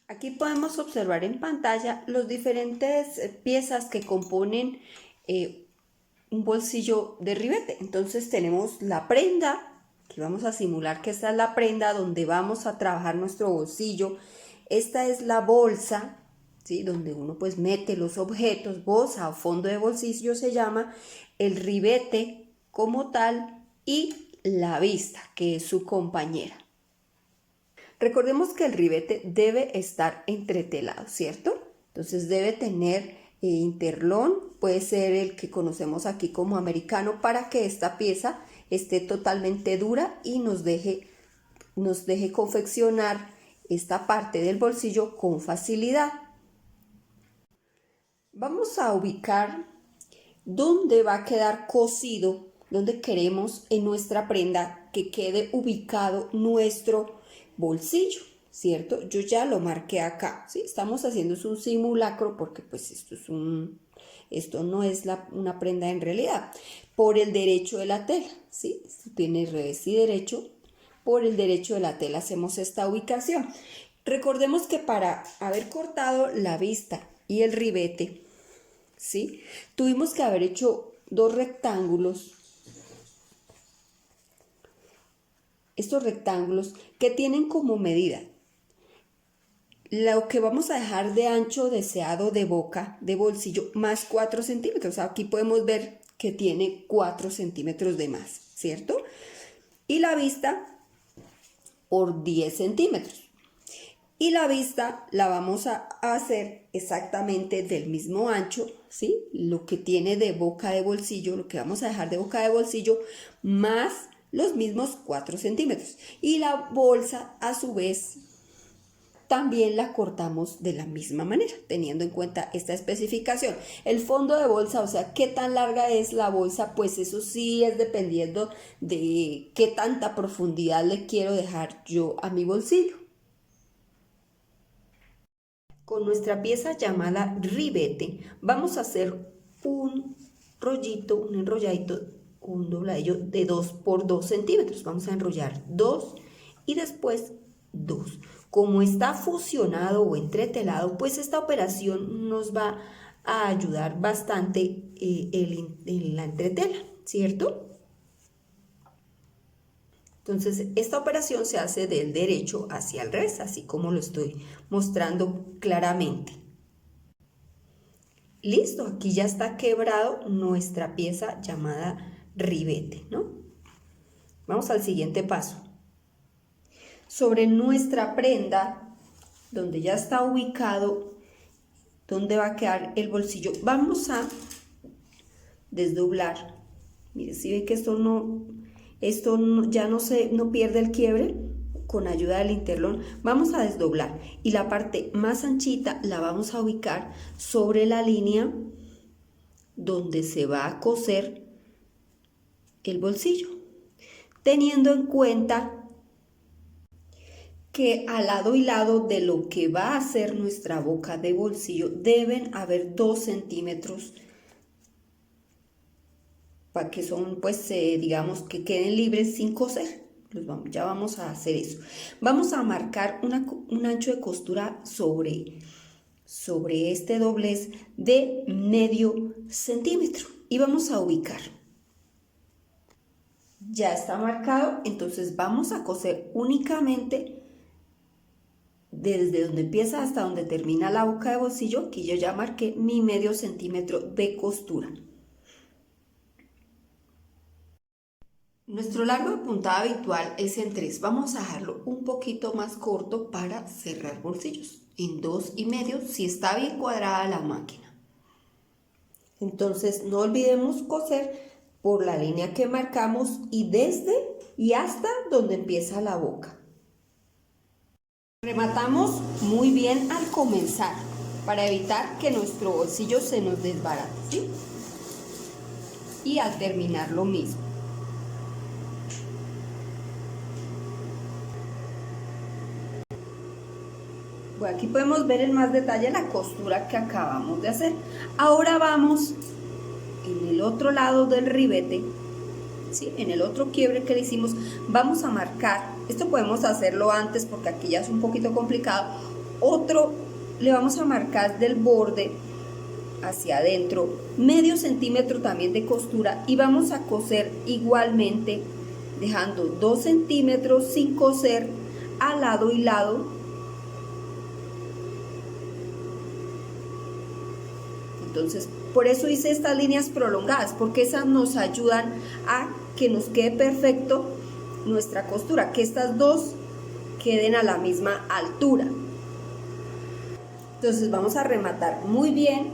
Aquí podemos observar en pantalla los diferentes piezas que componen un bolsillo de ribete. Entonces tenemos la prenda, que vamos a simular que esta es la prenda donde vamos a trabajar nuestro bolsillo. Esta es la bolsa, ¿sí? Donde uno pues mete los objetos, bolsa o fondo de bolsillo se llama, el ribete como tal y la vista, que es su compañera. Recordemos que el ribete debe estar entretelado, ¿cierto? Entonces debe tener interlón, puede ser el que conocemos aquí como americano, para que esta pieza esté totalmente dura y nos deje confeccionar esta parte del bolsillo con facilidad. Vamos a ubicar dónde va a quedar cosido, dónde queremos en nuestra prenda que quede ubicado nuestro bolsillo, ¿cierto? Yo ya lo marqué acá, ¿sí? Estamos haciendo un simulacro porque pues esto no es una prenda en realidad. Por el derecho de la tela, ¿sí? Esto tiene revés y derecho. Por el derecho de la tela hacemos esta ubicación. Recordemos que para haber cortado la vista y el ribete, ¿sí? Tuvimos que haber hecho dos rectángulos. Estos rectángulos que tienen como medida lo que vamos a dejar de ancho deseado de boca de bolsillo más 4 centímetros. Aquí podemos ver que tiene 4 centímetros de más, ¿cierto? Y la vista por 10 centímetros. Y la vista la vamos a hacer exactamente del mismo ancho, ¿sí? Lo que tiene de boca de bolsillo, lo que vamos a dejar de boca de bolsillo, más los mismos 4 centímetros. Y la bolsa, a su vez, también la cortamos de la misma manera, teniendo en cuenta esta especificación. El fondo de bolsa, o sea, qué tan larga es la bolsa, pues eso sí es dependiendo de qué tanta profundidad le quiero dejar yo a mi bolsillo. Con nuestra pieza llamada ribete vamos a hacer un rollito, un enrolladito, un dobladillo de 2 por 2 centímetros. Vamos a enrollar 2 y después 2. Como está fusionado o entretelado, pues esta operación nos va a ayudar bastante en la entretela, ¿cierto? Entonces, esta operación se hace del derecho hacia el revés, así como lo estoy mostrando claramente. Listo, aquí ya está quebrado nuestra pieza llamada ribete, ¿no? Vamos al siguiente paso. Sobre nuestra prenda, donde ya está ubicado, donde va a quedar el bolsillo, vamos a desdoblar. Mire, si ve que esto ya no pierde el quiebre. Con ayuda del interlón vamos a desdoblar y la parte más anchita la vamos a ubicar sobre la línea donde se va a coser el bolsillo, teniendo en cuenta que al lado y lado de lo que va a ser nuestra boca de bolsillo deben haber 2 centímetros para que son, pues, digamos, que queden libres sin coser. Ya vamos a hacer eso. Vamos a marcar un ancho de costura sobre este doblez de medio centímetro y vamos a ubicar. Ya está marcado, entonces vamos a coser únicamente desde donde empieza hasta donde termina la boca de bolsillo. Aquí yo ya marqué mi medio centímetro de costura. Nuestro largo de puntada habitual es en 3. Vamos a dejarlo un poquito más corto para cerrar bolsillos. En 2,5 si está bien cuadrada la máquina. Entonces no olvidemos coser por la línea que marcamos y desde y hasta donde empieza la boca. Rematamos muy bien al comenzar para evitar que nuestro bolsillo se nos desbarate, ¿sí? Y al terminar lo mismo. Bueno, aquí podemos ver en más detalle la costura que acabamos de hacer. Ahora vamos en el otro lado del ribete, ¿sí? En el otro quiebre que le hicimos, vamos a marcar, esto podemos hacerlo antes porque aquí ya es un poquito complicado, otro, le vamos a marcar del borde hacia adentro medio centímetro también de costura y vamos a coser igualmente dejando 2 centímetros sin coser a lado y lado. Entonces por eso hice estas líneas prolongadas, porque esas nos ayudan a que nos quede perfecto nuestra costura, que estas dos queden a la misma altura. Entonces vamos a rematar muy bien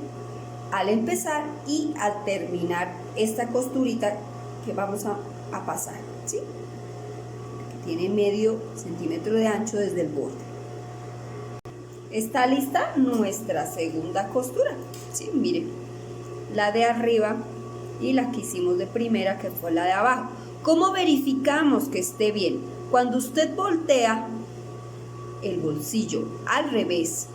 al empezar y al terminar esta costurita que vamos a pasar, ¿sí? Tiene medio centímetro de ancho desde el borde. Está lista nuestra segunda costura, ¿sí? Miren, la de arriba y la que hicimos de primera, que fue la de abajo. ¿Cómo verificamos que esté bien? Cuando usted voltea el bolsillo al revés,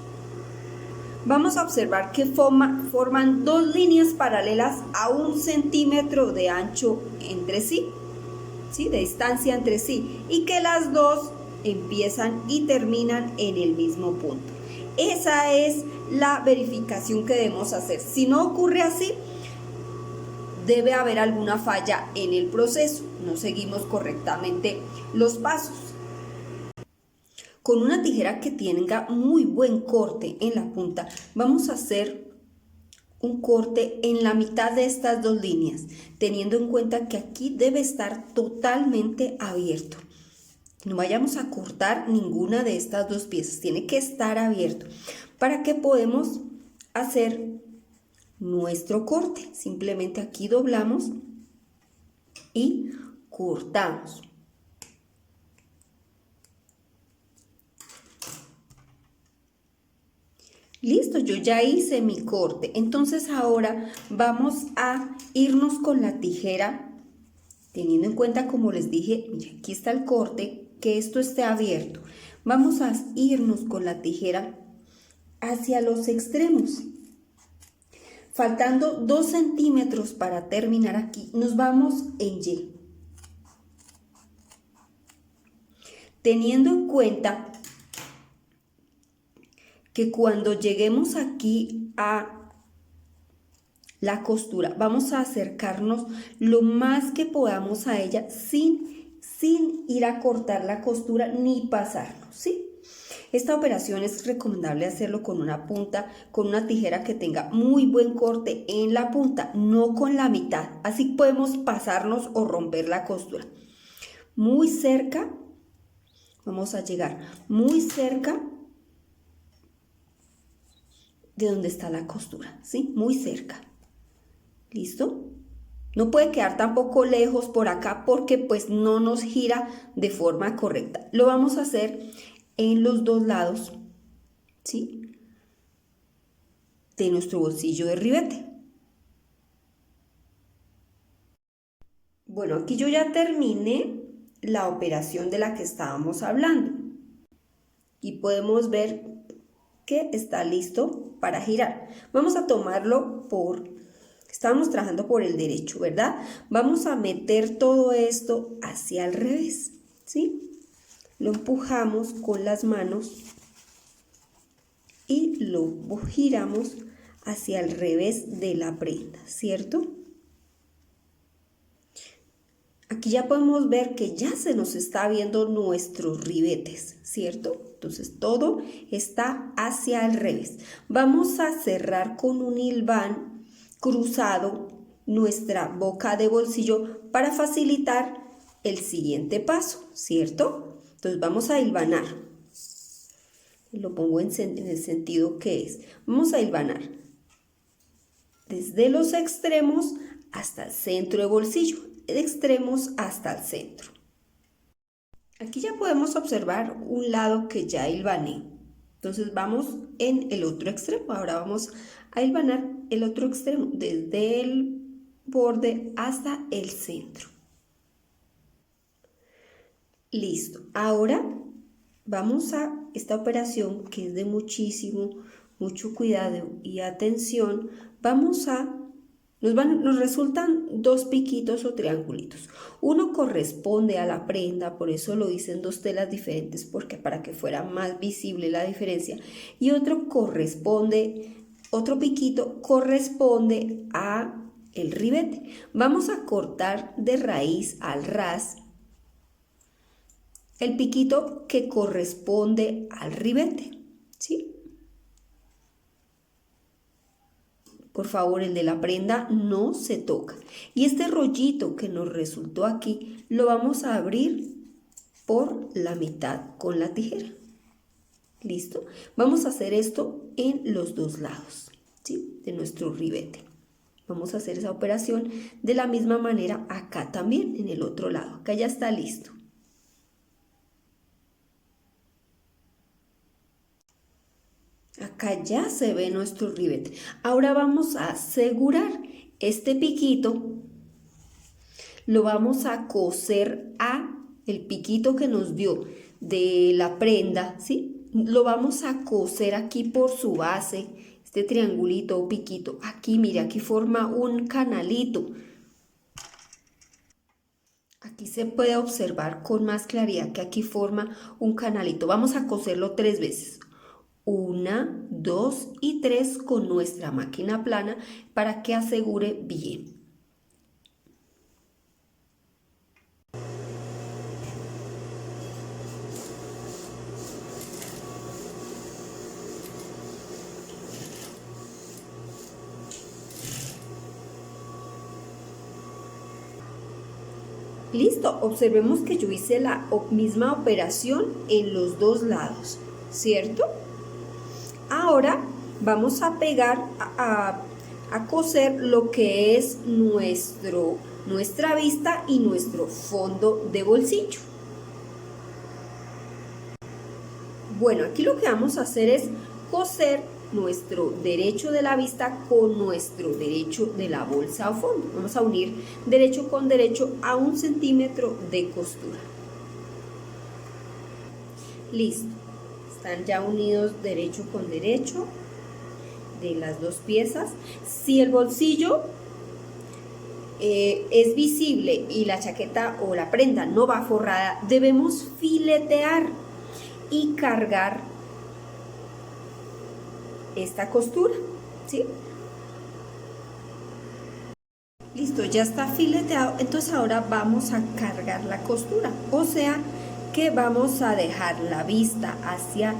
vamos a observar que forman dos líneas paralelas a 1 centímetro de ancho entre sí, ¿sí? De distancia entre sí, y que las dos empiezan y terminan en el mismo punto. Esa es la verificación que debemos hacer. Si no ocurre así, debe haber alguna falla en el proceso, no seguimos correctamente los pasos. Con una tijera que tenga muy buen corte en la punta, vamos a hacer un corte en la mitad de estas dos líneas, teniendo en cuenta que aquí debe estar totalmente abierto. No vayamos a cortar ninguna de estas dos piezas, tiene que estar abierto para que podamos hacer nuestro corte. Simplemente aquí doblamos y cortamos. Listo, yo ya hice mi corte. Entonces ahora vamos a irnos con la tijera, teniendo en cuenta, como les dije, mira, aquí está el corte, que esto esté abierto. Vamos a irnos con la tijera hacia los extremos. Faltando 2 centímetros para terminar aquí, nos vamos en Y. Teniendo en cuenta que cuando lleguemos aquí a la costura, vamos a acercarnos lo más que podamos a ella sin ir a cortar la costura ni pasarnos, ¿sí? Esta operación es recomendable hacerlo con una punta, con una tijera que tenga muy buen corte en la punta, no con la mitad. Así podemos pasarnos o romper la costura. Muy cerca, vamos a llegar muy cerca de donde está la costura, ¿sí? Muy cerca. ¿Listo? No puede quedar tampoco lejos por acá porque pues no nos gira de forma correcta. Lo vamos a hacer en los dos lados, ¿sí? De nuestro bolsillo de ribete. Bueno, aquí yo ya terminé la operación de la que estábamos hablando y podemos ver que está listo para girar. Vamos a tomarlo estábamos trabajando por el derecho, ¿verdad? Vamos a meter todo esto hacia el revés, ¿sí? Lo empujamos con las manos y lo giramos hacia el revés de la prenda, ¿cierto? Aquí ya podemos ver que ya se nos está viendo nuestros ribetes, ¿cierto? Entonces todo está hacia el revés. Vamos a cerrar con un hilván cruzado nuestra boca de bolsillo para facilitar el siguiente paso, ¿cierto? Entonces vamos a hilvanar. Lo pongo en el sentido que es. Vamos a hilvanar desde los extremos hasta el centro de bolsillo, de extremos hasta el centro. Aquí ya podemos observar un lado que ya hilvané. Entonces vamos en el otro extremo. Ahora vamos a hilvanar el otro extremo desde el borde hasta el centro. Listo. Ahora vamos a esta operación que es de mucho cuidado y atención. Vamos a Nos resultan dos piquitos o triangulitos. Uno corresponde a la prenda, por eso lo hice en dos telas diferentes, porque para que fuera más visible la diferencia. Y otro piquito corresponde a el ribete. Vamos a cortar de raíz al ras el piquito que corresponde al ribete, ¿sí? Por favor, el de la prenda no se toca. Y este rollito que nos resultó aquí, lo vamos a abrir por la mitad con la tijera. ¿Listo? Vamos a hacer esto en los dos lados, ¿sí? De nuestro ribete. Vamos a hacer esa operación de la misma manera acá también, en el otro lado. Acá ya está listo. Acá ya se ve nuestro ribete. Ahora vamos a asegurar este piquito. Lo vamos a coser a el piquito que nos dio de la prenda, ¿sí? Lo vamos a coser aquí por su base, este triangulito o piquito. Aquí, mire, aquí forma un canalito. Aquí se puede observar con más claridad que aquí forma un canalito. Vamos a coserlo 3 veces. 1, 2 y 3 con nuestra máquina plana para que asegure bien. Listo, observemos que yo hice la misma operación en los dos lados, ¿cierto? Ahora vamos a pegar, a coser lo que es nuestra vista y nuestro fondo de bolsillo. Bueno, aquí lo que vamos a hacer es coser nuestro derecho de la vista con nuestro derecho de la bolsa o fondo. Vamos a unir derecho con derecho a 1 centímetro de costura. Listo. Están ya unidos derecho con derecho de las dos piezas. Si el bolsillo es visible y la chaqueta o la prenda no va forrada, debemos filetear y cargar esta costura, ¿sí? Listo, ya está fileteado, entonces ahora vamos a cargar la costura, o sea que vamos a dejar la vista hacia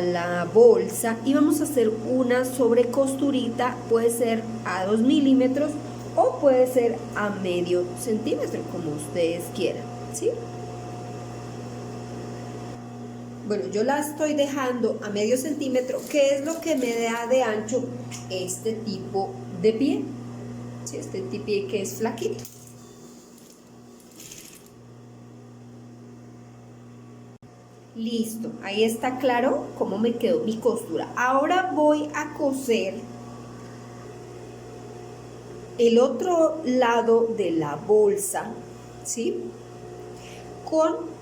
la bolsa y vamos a hacer una sobrecosturita, puede ser a 2 milímetros o puede ser a medio centímetro, como ustedes quieran, ¿sí? Bueno, yo la estoy dejando a medio centímetro, que es lo que me da de ancho este tipo de pie, ¿sí? Este tipo de pie que es flaquito. Listo, ahí está claro cómo me quedó mi costura. Ahora voy a coser el otro lado de la bolsa, ¿sí? Con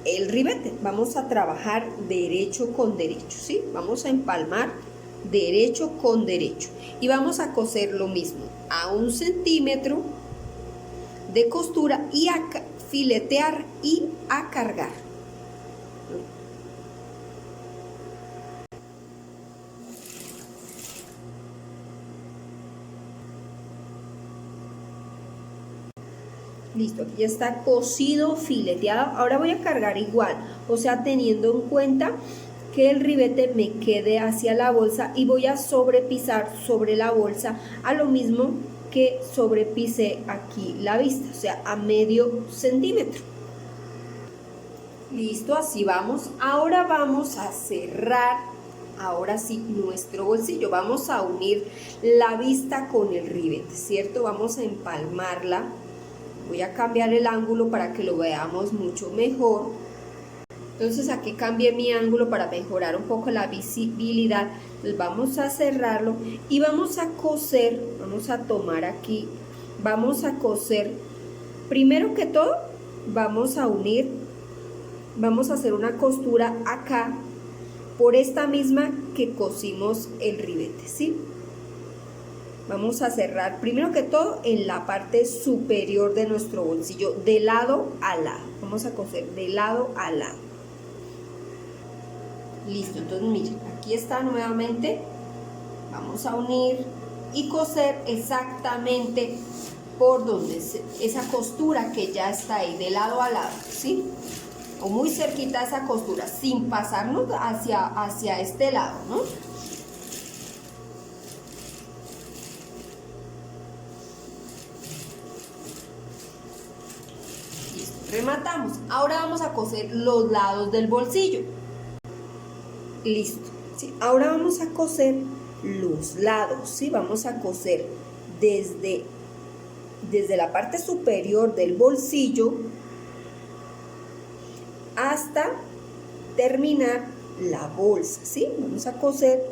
el ribete. Vamos a trabajar derecho con derecho, ¿sí? Vamos a empalmar derecho con derecho y vamos a coser lo mismo a 1 centímetro de costura y a filetear y a cargar. Listo, aquí ya está cosido, fileteado. Ahora voy a cargar igual, o sea, teniendo en cuenta que el ribete me quede hacia la bolsa y voy a sobrepisar sobre la bolsa a lo mismo que sobrepisé aquí la vista, o sea, a medio centímetro. Listo, así vamos. Ahora vamos a cerrar, ahora sí, nuestro bolsillo. Vamos a unir la vista con el ribete, ¿cierto? Vamos a empalmarla. Voy a cambiar el ángulo para que lo veamos mucho mejor. Entonces aquí cambié mi ángulo para mejorar un poco la visibilidad. Entonces vamos a cerrarlo y vamos a coser, vamos a tomar aquí, vamos a coser, primero que todo vamos a unir, vamos a hacer una costura acá por esta misma que cosimos el ribete, ¿sí? Vamos a cerrar primero que todo en la parte superior de nuestro bolsillo, de lado a lado. Vamos a coser de lado a lado. Listo, entonces miren, aquí está nuevamente. Vamos a unir y coser exactamente por donde esa costura que ya está ahí, de lado a lado, ¿sí? O muy cerquita de esa costura, sin pasarnos hacia este lado, ¿no? Rematamos. Ahora vamos a coser los lados del bolsillo. Listo. ¿Sí? Ahora vamos a coser los lados. ¿Sí? Vamos a coser desde la parte superior del bolsillo hasta terminar la bolsa. ¿Sí? Vamos a coser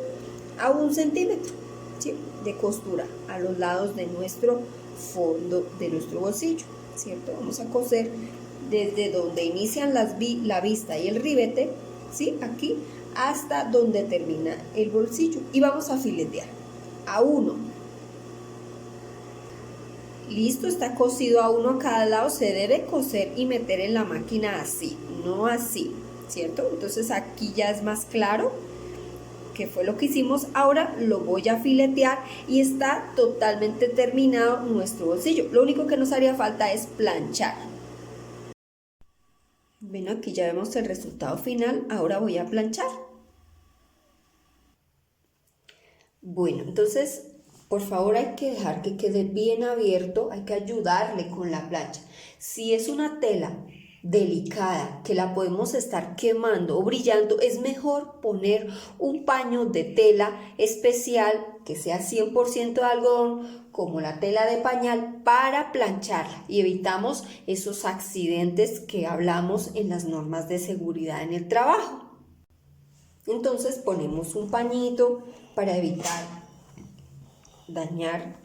a 1 centímetro, ¿sí?, de costura a los lados de nuestro fondo de nuestro bolsillo, ¿cierto? Vamos a coser desde donde inician la vista y el ribete, ¿sí?, aquí hasta donde termina el bolsillo, y vamos a filetear a 1. Listo, está cosido a 1 a cada lado. Se debe coser y meter en la máquina así, no así, ¿cierto? Entonces aquí ya es más claro que fue lo que hicimos. Ahora lo voy a filetear y está totalmente terminado nuestro bolsillo. Lo único que nos haría falta es planchar. Bueno, aquí ya vemos el resultado final. Ahora voy a planchar. Bueno, entonces, por favor, hay que dejar que quede bien abierto, hay que ayudarle con la plancha. Si es una tela delicada que la podemos estar quemando o brillando, es mejor poner un paño de tela especial que sea 100% de algodón, como la tela de pañal, para plancharla, y evitamos esos accidentes que hablamos en las normas de seguridad en el trabajo. Entonces ponemos un pañito para evitar dañar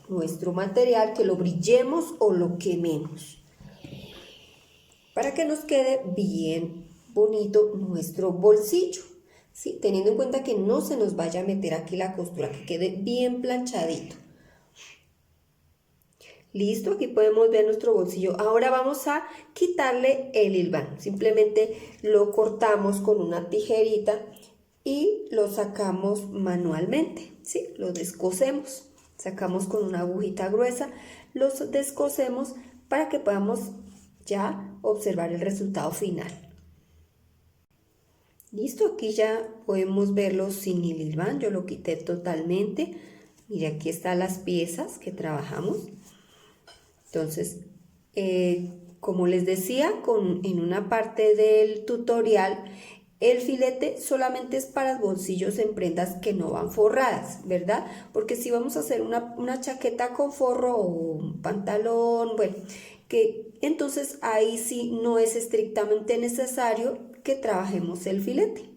nuestro material, que lo brillemos o lo quememos, para que nos quede bien bonito nuestro bolsillo, ¿sí?, teniendo en cuenta que no se nos vaya a meter aquí la costura, que quede bien planchadito. Listo, aquí podemos ver nuestro bolsillo. Ahora vamos a quitarle el hilván. Simplemente lo cortamos con una tijerita y lo sacamos manualmente, ¿sí? Lo descosemos. Sacamos con una agujita gruesa, los descosemos para que podamos ya observar el resultado final. Listo, aquí ya podemos verlo sin el hilván. Yo lo quité totalmente. Mire, aquí están las piezas que trabajamos. Entonces, como les decía, en una parte del tutorial, el filete solamente es para bolsillos en prendas que no van forradas, ¿verdad? Porque si vamos a hacer una chaqueta con forro o un pantalón, bueno, entonces ahí sí no es estrictamente necesario que trabajemos el filete.